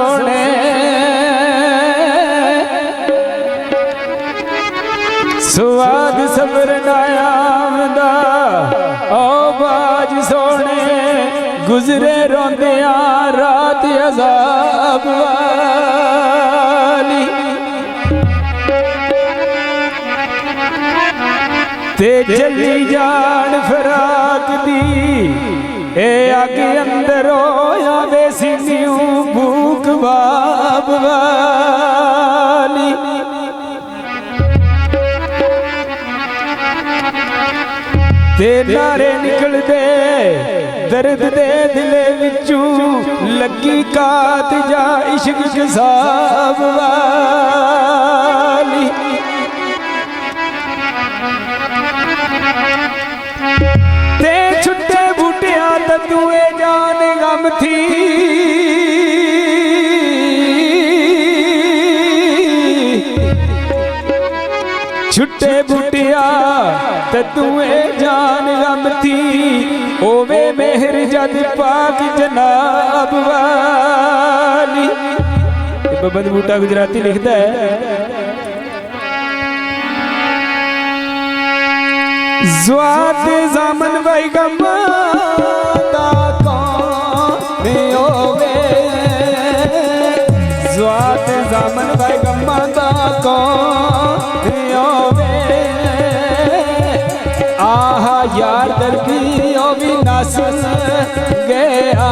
सोने स्वाद सबर नायामदा ओ बाज सोने गुजरे रोंदिया रात अजाब वाली ते जली जान फराक दी ए अग अंदर होया वेसी न्यू भूख बाब वाली ते नारे निकल दे दर्द दे दिले विचू लगी कात जा इश्क साब वाली ते छुट्टे बूटिया तूए जान गम थी छुट्टे बूटिया तूए जान गम थी ओवे मेहर जद पाक जनाब वाली। बबंद बूटा गुजराती लिखता है ज़्वाद ज़ामन भाई गमा दा कौन होवे ज़्वाद ज़ामन भाई गमा दा कौन होवे आहा यार दर्दी ओ भी नस गया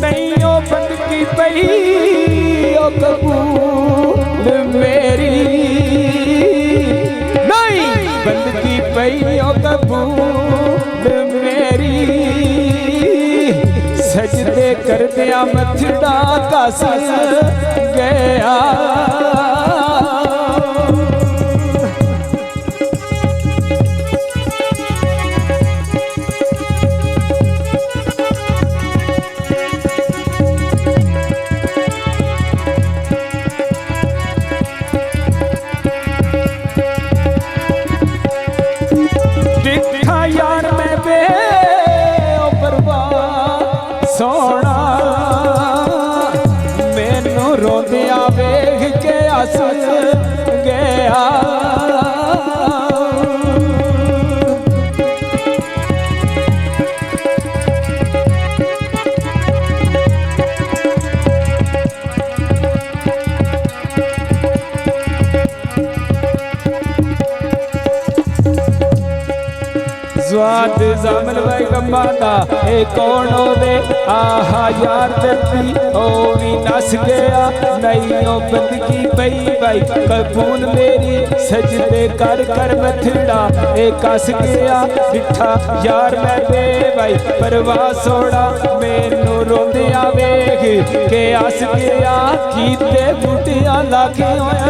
नहीं ओ बंद की पई ओ कबूल मेरी बंद की पई ओ कबूल मेरी सजदे कर दिया मथड़ा कस गया यार मैं बे परवाह सोना मैनू रोंदिया वेख के हस गया ज़्वाद ज़ामन भाई गम्मा दा ए कौन होवे आहा यार दर्दी ओ भी नस गया नहीं ओ बंदगी पई भाई कबूल मेरी सजदे कर कर मथड़ा ए कस गया बिठा यार मैं बे भाई परवाह सोड़ा मैनू रोंदिया वेख के हस गया कीते बूटियां लाके होया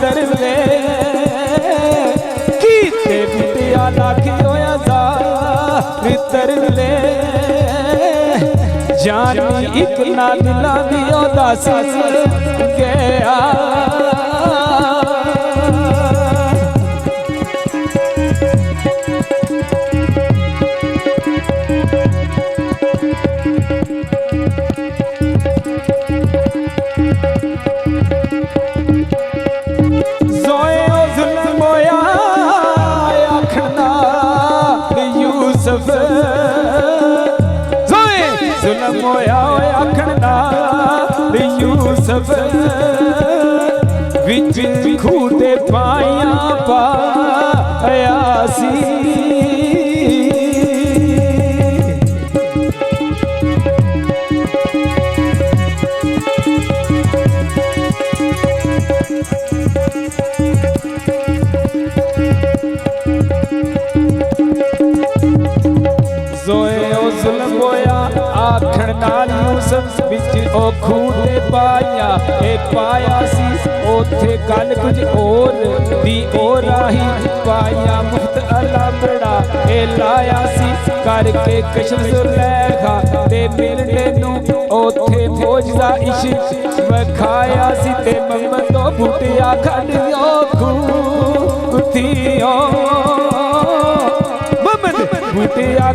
तरले कीते बूटियां लाके होया तरले जानी एक ना दिला दियो दस गया जुल्म होया आखना यूसुफ विच खूह ते पाइया पाया सी जुल्म होया आखण नाल यूसुफ विच ओ खूह ते पाया ए पाया सी ओथे गल कुछ और दी ओ राही पाया मुफ्त अला बड़ा ए लाया सी करके कशम सुलैखा ते मिलने नू ओथे फौज दा इश्क वखाया सी ते ममदो बूटिया खड़ियो खूतियों ममद बूटिया